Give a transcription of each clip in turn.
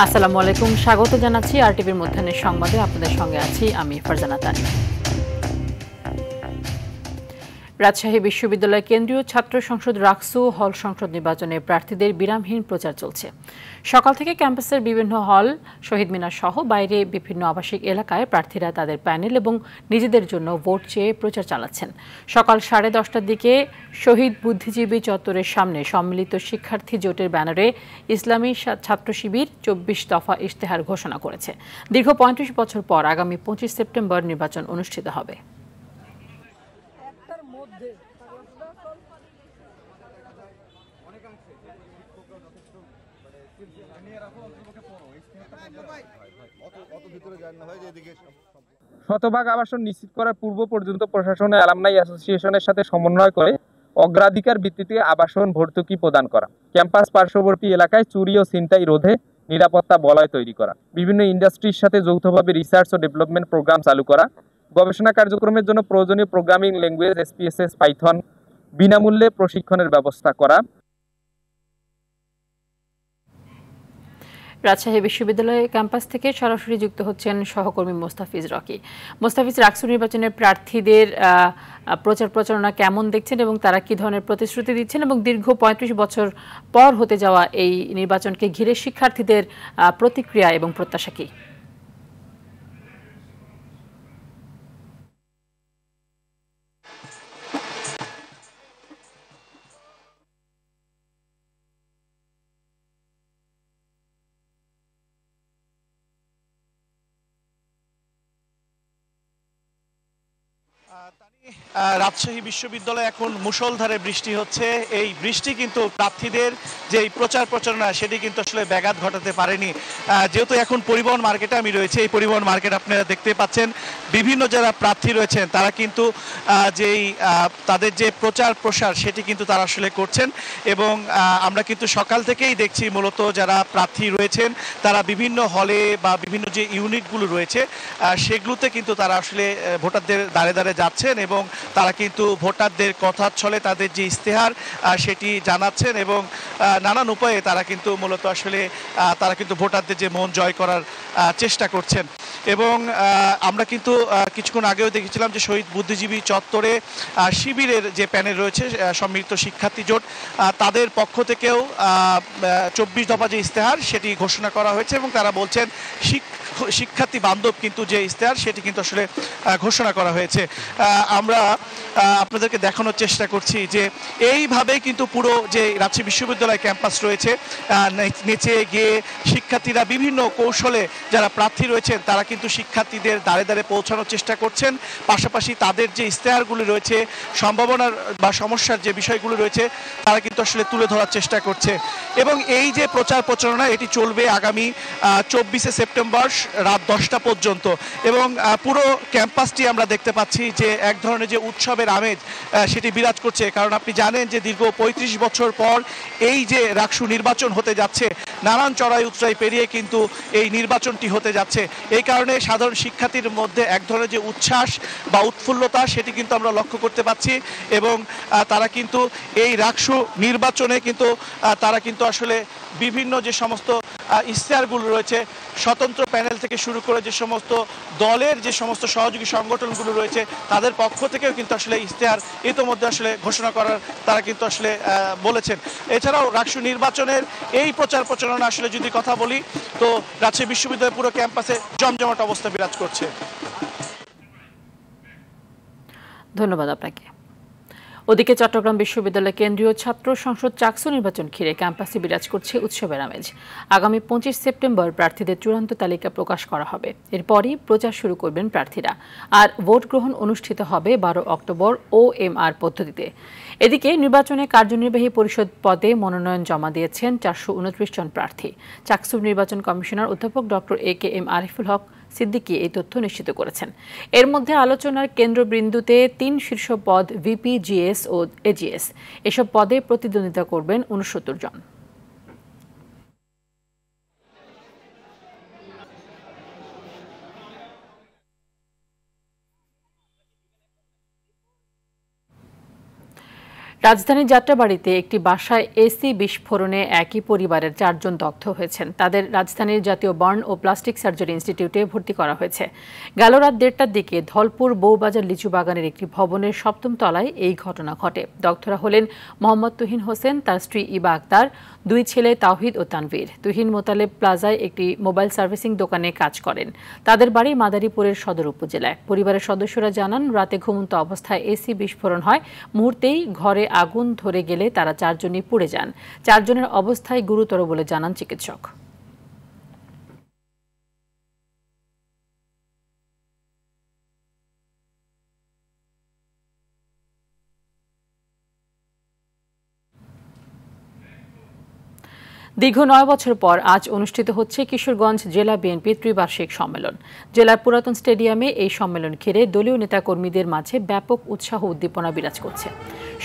আসসালামু আলাইকুম, স্বাগত জানাচ্ছি আরটিভির মধ্যাহ্নের সংবাদে। আপনাদের সঙ্গে আছি আমি ফারজানা তানি। রাজশাহী বিশ্ববিদ্যালয় কেন্দ্রীয় ছাত্র সংসদ রাকসু হল সংসদ নির্বাচনে প্রার্থীদের বিরামহীন প্রচার চলছে। সকাল থেকে ক্যাম্পাসের বিভিন্ন হল, শহীদ মিনার সহ বাইরে বিভিন্ন আবাসিক এলাকায় প্রার্থীরা তাদের প্যানেল এবং নিজেদের জন্য ভোট চেয়ে প্রচার চালাচ্ছেন। সকাল 10:30টার দিকে শহীদ বুদ্ধিজীবী চত্বরের সামনে সম্মিলিত শিক্ষার্থী জোটের ব্যানারে ইসলামী ছাত্র শিবির 24 দফা ইশতেহার ঘোষণা করেছে। দীর্ঘ 35 বছর পর আগামী 25 সেপ্টেম্বর নির্বাচন অনুষ্ঠিত হবে। শতভাগ আবাসন নিশ্চিত করার পূর্ব পর্যন্ত প্রশাসন অ্যালামনাই অ্যাসোসিয়েশনের সাথে সমন্বয় করে অগ্রাধিকার ভিত্তিতে আবাসন ভর্তুকি প্রদান করা, ক্যাম্পাস পার্শ্ববর্তী এলাকায় চুরি ও ছিনতাই রোধে নিরাপত্তা বলয় তৈরি করা, বিভিন্ন ইন্ডাস্ট্রির সাথে যৌথভাবে রিসার্চ ও ডেভেলপমেন্ট প্রোগ্রাম চালু করা, গবেষণা কার্যক্রমের জন্য প্রয়োজনীয় প্রোগ্রামিং ল্যাঙ্গুয়েজ SPSS, পাইথন বিনামূল্যে প্রশিক্ষণের ব্যবস্থা করা। রাজশাহী বিশ্ববিদ্যালয় ক্যাম্পাস থেকে সরাসরি যুক্ত হচ্ছেন সহকর্মী মোস্তাফিজ রকি। মোস্তাফিজ, রাকসু নির্বাচনের প্রার্থীদের প্রচার প্রচারণা কেমন দেখছেন এবং তারা কি ধরনের প্রতিশ্রুতি দিচ্ছেন, এবং দীর্ঘ 35 বছর পর হতে যাওয়া এই নির্বাচনকে ঘিরে শিক্ষার্থীদের প্রতিক্রিয়া এবং প্রত্যাশা কি? রাজশাহী বিশ্ববিদ্যালয়ে এখন মুষলধারে বৃষ্টি হচ্ছে। এই বৃষ্টি কিন্তু প্রার্থীদের যে প্রচার প্রচারণা সেটি কিন্তু আসলে ব্যাঘাত ঘটাতে পারেনি। যেহেতু এখন পরিবহন মার্কেটে আমি রয়েছে, এই পরিবহন মার্কেট আপনারা দেখতে পাচ্ছেন বিভিন্ন যারা প্রার্থী রয়েছেন তারা কিন্তু তাদের যে প্রচার প্রসার সেটি কিন্তু তারা আসলে করছেন। এবং আমরা কিন্তু সকাল থেকেই দেখছি মূলত যারা প্রার্থী রয়েছেন তারা বিভিন্ন হলে বা বিভিন্ন যে ইউনিটগুলো রয়েছে সেগুলোতে কিন্তু তারা আসলে ভোটারদের দাঁড়ে দাঁড়ে যাচ্ছেন এবং তারা কিন্তু ভোটারদের কথার ছলে তাদের যে ইশতেহার সেটি জানাচ্ছেন এবং নানান উপায়ে তারা কিন্তু মূলত আসলে তারা কিন্তু ভোটারদের যে মন জয় করার চেষ্টা করছেন। এবং আমরা কিন্তু কিছুক্ষণ আগেও দেখেছিলাম যে শহীদ বুদ্ধিজীবী চত্বরে শিবিরের যে প্যানেল রয়েছে সম্মিলিত শিক্ষার্থী জোট, তাদের পক্ষ থেকেও 24 দফা যে ইশতেহার সেটি ঘোষণা করা হয়েছে এবং তারা বলছেন শিক্ষার্থী বান্ধব কিন্তু যে ইশতেহার সেটি কিন্তু আসলে ঘোষণা করা হয়েছে। আমরা আপনাদেরকে দেখানোর চেষ্টা করছি যে এইভাবেই কিন্তু পুরো যে রাজশাহী বিশ্ববিদ্যালয় ক্যাম্পাস রয়েছে নেচে গিয়ে শিক্ষার্থীরা বিভিন্ন কৌশলে যারা প্রার্থী রয়েছেন তারা কিন্তু শিক্ষার্থীদের দাঁড়ে দাঁড়ে পৌঁছানোর চেষ্টা করছেন। পাশাপাশি তাদের যে ইশতেহারগুলি রয়েছে, সম্ভাবনার বা সমস্যার যে বিষয়গুলো রয়েছে তারা কিন্তু আসলে তুলে ধরার চেষ্টা করছে। এবং এই যে প্রচার প্রচারণা এটি চলবে আগামী 24 সেপ্টেম্বর রাত 10টা পর্যন্ত। এবং পুরো ক্যাম্পাসটি আমরা দেখতে পাচ্ছি যে এক ধরনের যে উৎসবের আমেজ সেটি বিরাজ করছে, কারণ আপনি জানেন যে দীর্ঘ 35 বছর পর এই যে রাকসু নির্বাচন হতে যাচ্ছে, নানান চড়াই উতরাই পেরিয়ে কিন্তু এই নির্বাচনটি হতে যাচ্ছে। এই কারণে সাধারণ শিক্ষার্থীর মধ্যে এক ধরনের যে উচ্ছ্বাস বা উৎফুল্লতা সেটি কিন্তু আমরা লক্ষ্য করতে পাচ্ছি। এবং তারা কিন্তু এই রাকসু নির্বাচনে কিন্তু তারা কিন্তু আসলে বিভিন্ন যে সমস্ত ইশতেহারগুলো রয়েছে, স্বতন্ত্র প্যানেল থেকে শুরু করে যে সমস্ত দলের যে সমস্ত সহযোগী সংগঠনগুলো রয়েছে তাদের পক্ষ থেকেও কিন্তু আসলে ইশতেহার ইতোমধ্যে আসলে ঘোষণা করার তারা কিন্তু আসলে বলেছেন। এছাড়াও রাকসু নির্বাচনের এই প্রচার প্রচারণা আসলে যদি কথা বলি তো রাজশাহী বিশ্ববিদ্যালয় পুরো ক্যাম্পাসে জমজমাট অবস্থা বিরাজ করছে। ধন্যবাদ আপনাকে। ওদিকে চট্টগ্রাম বিশ্ববিদ্যালয় কেন্দ্রীয় ছাত্র সংসদ চাকসু নির্বাচন ঘিরে ক্যাম্পাসে বিরাজ করছে উৎসবের আমেজ। আগামী 25 সেপ্টেম্বর প্রার্থীদের চূড়ান্ত তালিকা প্রকাশ করা হবে। এরপরই প্রচার শুরু করবেন প্রার্থীরা। আর ভোট গ্রহণ অনুষ্ঠিত হবে 12 অক্টোবর OMR পদ্ধতিতে। এদিকে নির্বাচনে কার্যনির্বাহী পরিষদ পদে মনোনয়ন জমা দিয়েছেন 429 জন প্রার্থী। চাকসুর নির্বাচন কমিশনার অধ্যাপক ডক্টর AKM আরিফুল হক সিদ্দিকী এই তথ্য নিশ্চিত করেছেন। এর মধ্যে আলোচনার কেন্দ্রবিন্দুতে 3 শীর্ষ পদ VP, GS ও AGS। এসব পদে প্রতিদ্বন্দ্বিতা করবেন 69 জন। রাজধানীর যাত্রাবাড়ীতে একটি বাসায় এসি বিস্ফোরণে একই পরিবারের 4 জন দগ্ধ হয়েছেন। তাদের রাজধানীর জাতীয় বার্ন ও প্লাস্টিক সার্জারি ইনস্টিটিউটে ভর্তি করা হয়েছে। গেল রাত 1:30টার দিকে ধলপুর বউবাজার লিচু বাগানের একটি ভবনের 7ম তলায় এই ঘটনা ঘটে। দগ্ধরা হলেন মোহাম্মদ তুহিন হোসেন, তার স্ত্রী ইবা আক্তার, 2 ছেলে তাওহিদ ও তানভীর। তুহিন মোতালেব প্লাজায় একটি মোবাইল সার্ভিসিং দোকানে কাজ করেন। তাদের বাড়ি মাদারীপুরের সদর উপজেলায়। পরিবারের সদস্যরা জানান, রাতে ঘুমন্ত অবস্থায় এসি বিস্ফোরণ হয়। মুহূর্তেই ঘরে আগুন ধরে গেলে তারা 4 জনই পুড়ে যান। 4 জনের অবস্থায় গুরুতর বলে জানান চিকিৎসক। দীর্ঘ 9 বছর পর আজ অনুষ্ঠিত হচ্ছে কিশোরগঞ্জ জেলা বিএনপির ত্রিবার্ষিক সম্মেলন। জেলার পুরাতন স্টেডিয়ামে এই সম্মেলন ঘিরে দলীয় নেতাকর্মীদের মাঝে ব্যাপক উৎসাহ উদ্দীপনা বিরাজ করছে।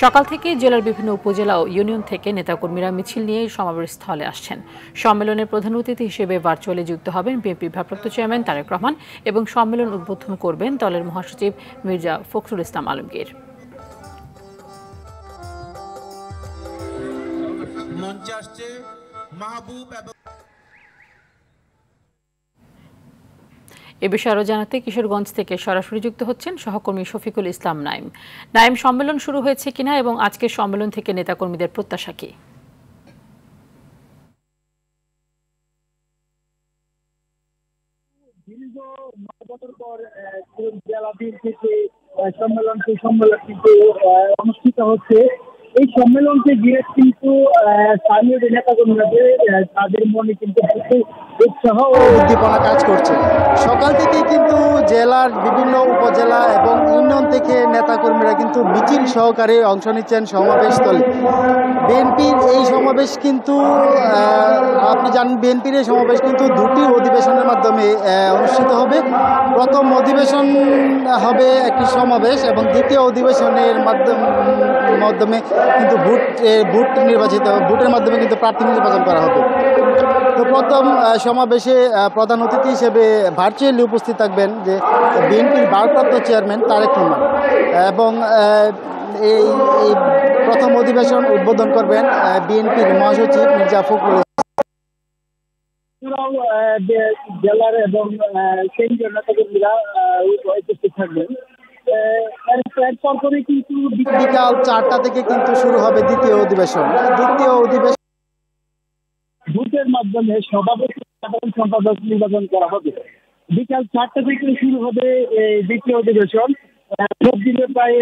সকাল থেকে জেলার বিভিন্ন উপজেলা ও ইউনিয়ন থেকে নেতাকর্মীরা মিছিল নিয়ে সমাবেশ স্থলে আসছেন। সম্মেলনের প্রধান অতিথি হিসেবে ভার্চুয়ালি যুক্ত হবেন বিএনপির ভারপ্রাপ্ত চেয়ারম্যান তারেক রহমান এবং সম্মেলন উদ্বোধন করবেন দলের মহাসচিব মির্জা ফখরুল ইসলাম আলমগীর। এ বিষয়ে আরো জানাতে কিশোরগঞ্জ থেকে সরাসরি যুক্ত হচ্ছেন সহকর্মী শফিকুল ইসলাম নাইম। নাইম, সম্মেলন শুরু হয়েছে কিনা এবং আজকের সম্মেলন থেকে নেতাকর্মীদের প্রত্যাশা কি? দীর্ঘ 9 বছর পর জেলা বিএনপিতে সম্মেলন কিন্তু অনুষ্ঠিত হচ্ছে। এই সম্মেলনকে ঘিরে কিন্তু স্থানীয় নেতাকর্মীদের তাদের মনে কিন্তু উৎসাহ ও উদ্দীপনা কাজ করছে। সকাল থেকে কিন্তু জেলার বিভিন্ন উপজেলা এবং ইউনিয়ন থেকে নেতাকর্মীরা কিন্তু মিছিল সহকারে অংশ নিচ্ছেন সমাবেশস্থলে। বিএনপির এই সমাবেশ কিন্তু আপনি জানেন, বিএনপির এই সমাবেশ কিন্তু 2টি অধিবেশনের মাধ্যমে অনুষ্ঠিত হবে। প্রথম অধিবেশন হবে একটি সমাবেশ এবং দ্বিতীয় অধিবেশনের মাধ্যমে কিন্তু ভোটের মাধ্যমে কিন্তু প্রার্থী নির্বাচন করা হবে। তো প্রথম সমাবেশে প্রধান অতিথি হিসেবে ভার্চুয়ালি উপস্থিত থাকবেন যে বিএনপির ভারপ্রাপ্ত চেয়ারম্যান তারেক রহমান এবং এই প্রথম অধিবেশন উদ্বোধন করবেন বিএনপির মহাসচিব মির্জা ফখরুল। জেলার এবং কেন্দ্রীয় নেতাকর্মীরা উপস্থিত থাকবেন। কিন্তু বিকাল 4টা থেকে কিন্তু শুরু হবে দ্বিতীয় অধিবেশন। ভোটের মাধ্যমে সভাপতি সাধারণ সম্পাদক নির্বাচন করা হবে। বিকাল 4টা থেকে শুরু হবে দ্বিতীয় অধিবেশন। সব দিনে প্রায়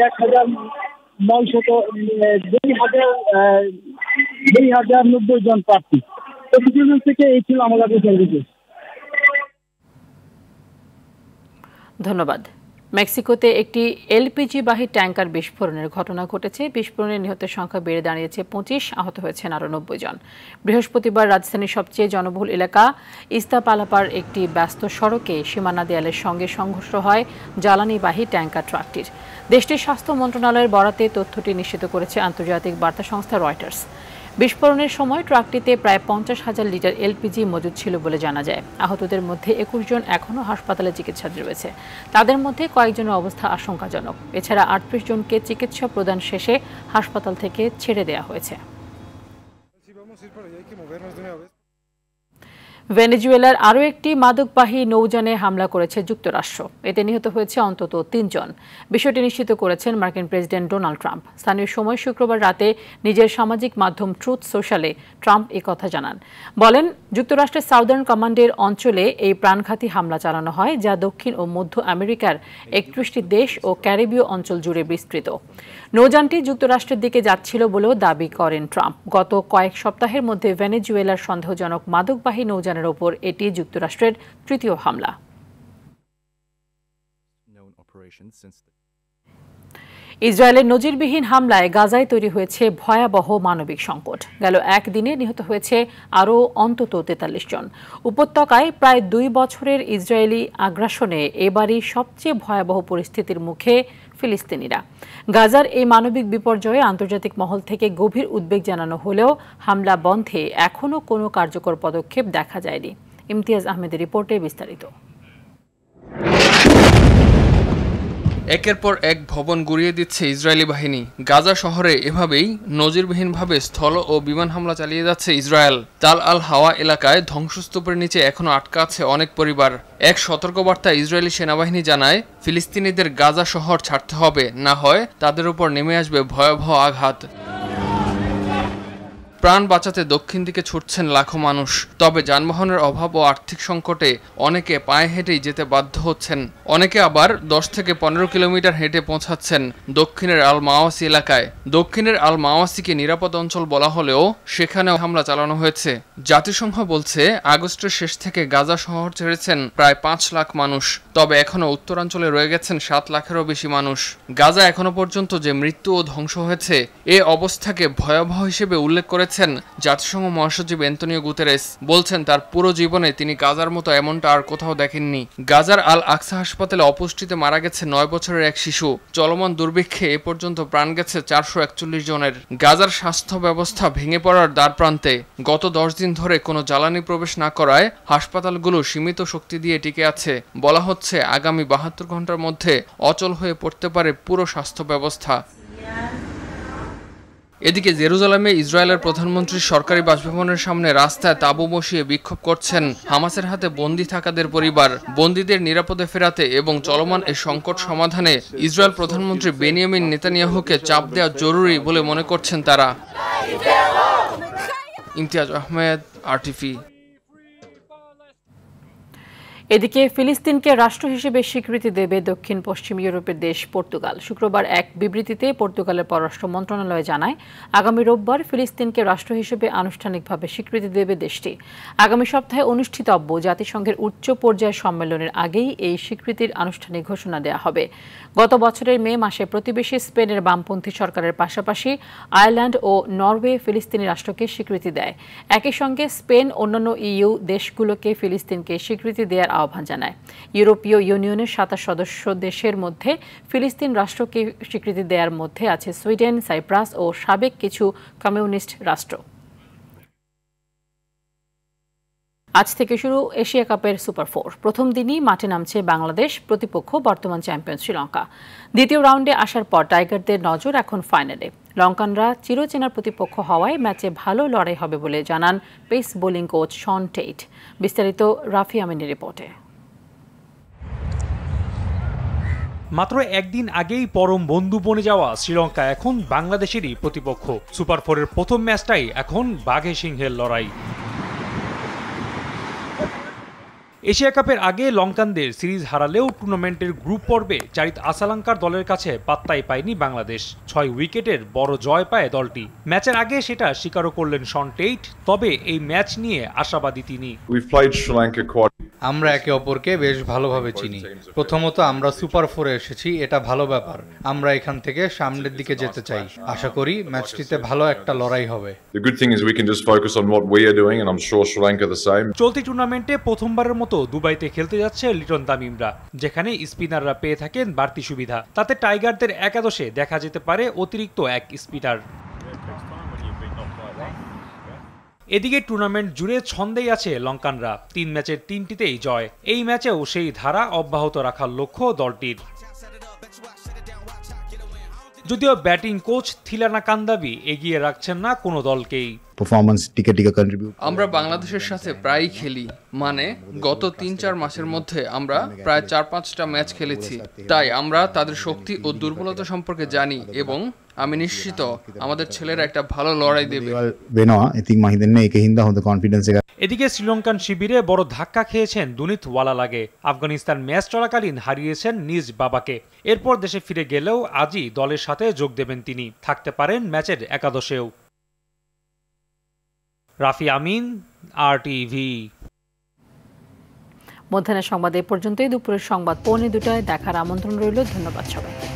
2,090 জন প্রার্থী। থেকে এই ছিল আমাদের সার্ভিসেস। ধন্যবাদ। মেক্সিকোতে একটি এলপিজি বাহী ট্যাঙ্কার বিস্ফোরণের ঘটনা ঘটেছে। বিস্ফোরণে নিহতের সংখ্যা বেড়ে দাঁড়িয়েছে 25, আহত হয়েছেন আরও 90 জন। বৃহস্পতিবার রাজধানীর সবচেয়ে জনবহুল এলাকা ইস্তাপালাপার একটি ব্যস্ত সড়কে সীমানা দেয়ালের সঙ্গে সংঘর্ষ হয় জ্বালানিবাহী ট্যাঙ্কার ট্রাকটির। দেশটির স্বাস্থ্য মন্ত্রণালয়ের বরাতে তথ্যটি নিশ্চিত করেছে আন্তর্জাতিক বার্তা সংস্থা রয়টার্স। বিস্ফোরণের সময় ট্রাকটিতে প্রায় 50,000 লিটার এলপিজি মজুদ ছিল বলে জানা যায়। আহতদের মধ্যে 21 জন এখনও হাসপাতালে চিকিৎসাধীন রয়েছে। তাদের মধ্যে কয়েকজনের অবস্থা আশঙ্কাজনক। এছাড়া 38 জনকে চিকিৎসা প্রদান শেষে হাসপাতাল থেকে ছেড়ে দেওয়া হয়েছে। ভেনেজুয়েলার আরও একটি মাদকবাহী নৌযানে হামলা করেছে যুক্তরাষ্ট্র। এতে নিহত হয়েছে অন্তত 3 জন। বিষয়টি নিশ্চিত করেছেন মার্কিন প্রেসিডেন্ট ডোনাল্ড ট্রাম্প। স্থানীয় সময় শুক্রবার রাতে নিজের সামাজিক মাধ্যম ট্রুথ সোশ্যালে ট্রাম্প একথা জানান। বলেন, যুক্তরাষ্ট্রের সাউদার্ন কমান্ডের অঞ্চলে এই প্রাণঘাতী হামলা চালানো হয়, যা দক্ষিণ ও মধ্য আমেরিকার 31টি দেশ ও ক্যারিবীয় অঞ্চল জুড়ে বিস্তৃত। নৌযানটি যুক্তরাষ্ট্রের দিকে যাচ্ছিল বলেও দাবি করেন ট্রাম্প। গত কয়েক সপ্তাহের মধ্যে ভেনেজুয়েলার সন্দেহজনক মাদকবাহী নৌযানের ওপর এটি যুক্তরাষ্ট্রের তৃতীয় হামলা। ইসরায়েলের নজিরবিহীন হামলায় গাজায় তৈরি হয়েছে ভয়াবহ মানবিক সংকট। গেল একদিনে নিহত হয়েছে আরও অন্তত 43 জন। উপত্যকায় প্রায় 2 বছরের ইসরায়েলি আগ্রাসনে এবারই সবচেয়ে ভয়াবহ পরিস্থিতির মুখে ফিলিস্তিনিরা। গাজার এই মানবিক বিপর্যয়ে আন্তর্জাতিক মহল থেকে গভীর উদ্বেগ জানানো হলেও হামলা বন্ধে এখনও কোনো কার্যকর পদক্ষেপ দেখা যায়নি। ইমতিয়াজ আহমেদের রিপোর্টে বিস্তারিত। একের পর এক ভবন গুড়িয়ে দিচ্ছে ইসরায়েলি বাহিনী। গাজা শহরে এভাবেই নজিরবিহীনভাবে স্থল ও বিমান হামলা চালিয়ে যাচ্ছে ইসরায়েল। তাল আল হাওয়া এলাকায় ধ্বংসস্তূপের নিচে এখনো আটকা আছে অনেক পরিবার। এক সতর্কবার্তা ইসরায়েলি সেনাবাহিনী জানায়, ফিলিস্তিনিদের গাজা শহর ছাড়তে হবে, না হয় তাদের উপর নেমে আসবে ভয়াবহ আঘাত। প্রাণ বাঁচাতে দক্ষিণ দিকে ছুটছেন লাখো মানুষ। তবে যানবাহনের অভাব ও আর্থিক সংকটে অনেকে পায়ে হেঁটেই যেতে বাধ্য হচ্ছেন। অনেকে আবার 10 থেকে 15 কিলোমিটার হেঁটে পৌঁছাচ্ছেন দক্ষিণের আল মাওয়াসি এলাকায়। দক্ষিণের আল মাওয়াসিকে নিরাপদ অঞ্চল বলা হলেও সেখানেও হামলা চালানো হয়েছে। জাতিসংঘ বলছে, আগস্টের শেষ থেকে গাজা শহর ছেড়েছেন প্রায় 5 লাখ মানুষ। তবে এখনও উত্তরাঞ্চলে রয়ে গেছেন 7 লাখেরও বেশি মানুষ। গাজা এখনো পর্যন্ত যে মৃত্যু ও ধ্বংস হয়েছে, এ অবস্থাকে ভয়াবহ হিসেবে উল্লেখ করেছেন জাতিসংঘ মহাসচিব অ্যান্তোনিও গুতেরেস। বলছেন, তার পুরো জীবনে তিনি গাজার মতো এমনটা আর কোথাও দেখেননি। গাজার আল আকসা হাসপাতালে অপুষ্টিতে মারা গেছে 9 বছরের এক শিশু। চলমান দুর্ভিক্ষে এ পর্যন্ত প্রাণ গেছে 441 জনের। গাজার স্বাস্থ্য ব্যবস্থা ভেঙে পড়ার দ্বারপ্রান্তে। গত 10 দিন ধরে কোনো জ্বালানি প্রবেশ না করায় হাসপাতালগুলো সীমিত শক্তি দিয়ে টিকে আছে। বলা হচ্ছে, আগামী 72 ঘন্টার মধ্যে অচল হয়ে পড়তে পারে পুরো স্বাস্থ্য ব্যবস্থা। এদিকে জেরুজালেমে ইসরায়েলের প্রধানমন্ত্রীর সরকারি বাসভবনের সামনে রাস্তায় তাঁবু বসিয়ে বিক্ষোভ করছেন হামাসের হাতে বন্দী থাকাদের পরিবার। বন্দীদের নিরাপদে ফেরাতে এবং চলমান এই সংকট সমাধানে ইসরায়েল প্রধানমন্ত্রী বেনিয়ামিন নেতানিয়াহুকে চাপ দেওয়া জরুরি বলে মনে করছেন তারা। ইমতিয়াজ আহমেদ, আরটিভি। এদিকে ফিলিস্তিনকে রাষ্ট্র হিসেবে স্বীকৃতি দেবে দক্ষিণ পশ্চিম ইউরোপের দেশ পর্তুগাল। শুক্রবার এক বিবৃতিতে পর্তুগালের পররাষ্ট্র মন্ত্রণালয় জানায়, আগামী রোববার ফিলিস্তিনকে রাষ্ট্র হিসেবে আনুষ্ঠানিকভাবে স্বীকৃতি দেবে দেশটি। আগামী সপ্তাহে অনুষ্ঠিতব্য জাতিসংঘের উচ্চ পর্যায়ের সম্মেলনের আগেই এই স্বীকৃতির আনুষ্ঠানিক ঘোষণা দেওয়া হবে। গত বছরের মে মাসে প্রতিবেশী স্পেনের বামপন্থী সরকারের পাশাপাশি আয়ারল্যান্ড ও নরওয়ে ফিলিস্তিনি রাষ্ট্রকে স্বীকৃতি দেয়। একই সঙ্গে স্পেন অন্যান্য ইইউ দেশগুলোকে ফিলিস্তিনকে স্বীকৃতি দেওয়ার আহ্বান জানায়। ইউরোপীয় ইউনিয়নের 27 সদস্য দেশের মধ্যে ফিলিস্তিন রাষ্ট্রকে স্বীকৃতি দেওয়ার মধ্যে আছে সুইডেন, সাইপ্রাস ও সাবেক কিছু কমিউনিস্ট রাষ্ট্র। আজ থেকে শুরু এশিয়া কাপের সুপার 4। প্রথম দিনই মাঠে নামছে বাংলাদেশ, প্রতিপক্ষ বর্তমান চ্যাম্পিয়ন শ্রীলঙ্কা। দ্বিতীয় রাউন্ডে আসার পর টাইগারদের নজর এখন ফাইনালে। লঙ্কানরা চিরচেনার প্রতিপক্ষ হওয়ায় ম্যাচে ভালো লড়াই হবে বলে জানান pace bowling coach Shaun Tait. বিস্তারিত রাফি আমিনের রিপোর্টে। মাত্র একদিন আগেই পরম বন্ধু বনে যাওয়া শ্রীলঙ্কা এখন বাংলাদেশেরই প্রতিপক্ষ। সুপার 4-এর প্রথম ম্যাচটাই এখন বাঘে সিংহের লড়াই। এশিয়া কাপের আগে লঙ্কানদের সিরিজ হারালেও টুর্নামেন্টের গ্রুপ পর্বে চারিত আসালাঙ্কার দলের কাছে পাত্তাই পায়নি বাংলাদেশ। 6 উইকেটের বড় জয় পায় দলটি। ম্যাচের আগে সেটা স্বীকারও করলেন শন টেইট। তবে এই ম্যাচ নিয়ে আশাবাদী তিনি। আমরা একে অপরকে বেশ ভালোভাবে চিনি। প্রথমত আমরা সুপার 4-এ এসেছি, এটা ভালো ব্যাপার। আমরা এখান থেকে সামনের দিকে যেতে চাই। আশা করি ম্যাচটিতে ভালো একটা লড়াই হবে। চলতি টুর্নামেন্টে প্রথমবারের মতো দুবাইতে খেলতে যাচ্ছে লিটন তামিমরা, যেখানে স্পিনাররা পেয়ে থাকেন বাড়তি সুবিধা। তাতে টাইগারদের একাদশে দেখা যেতে পারে অতিরিক্ত এক স্পিনার। এদিকে টুর্নামেন্ট জুড়ে ছন্দেই আছে লঙ্কানরা। 3 ম্যাচের 3টিতেই জয়। এই ম্যাচেও সেই ধারা অব্যাহত রাখার লক্ষ্য দলটির। যদিও ব্যাটিং কোচ থিলানা কান্দাবি এগিয়ে রাখছেন না কোনো দলকেই। আমরা বাংলাদেশের সাথে প্রায়ই খেলি, মানে গত 3-4 মাসের মধ্যে আমরা প্রায় 4-5টা ম্যাচ খেলেছি। তাই আমরা তাদের শক্তি ও দুর্বলতা সম্পর্কে জানি এবং আমি নিশ্চিত আমাদের ছেলেরা একটা ভালো লড়াই দেবে। এদিকে শ্রীলঙ্কান শিবিরে বড় ধাক্কা খেয়েছেন দুনিত ওয়ালালাগে। আফগানিস্তান ম্যাচ চলাকালীন হারিয়েছেন নিজ বাবাকে। এরপর দেশে ফিরে গেলেও আজই দলের সাথে যোগ দেবেন তিনি। থাকতে পারেন ম্যাচের একাদশেও। রাফি আমিন, আরটিভি। মধ্যাহ্নের সংবাদ এ পর্যন্তই। দুপুরের সংবাদ 1:45 দেখার আমন্ত্রণ রইল। ধন্যবাদ সবাইকে।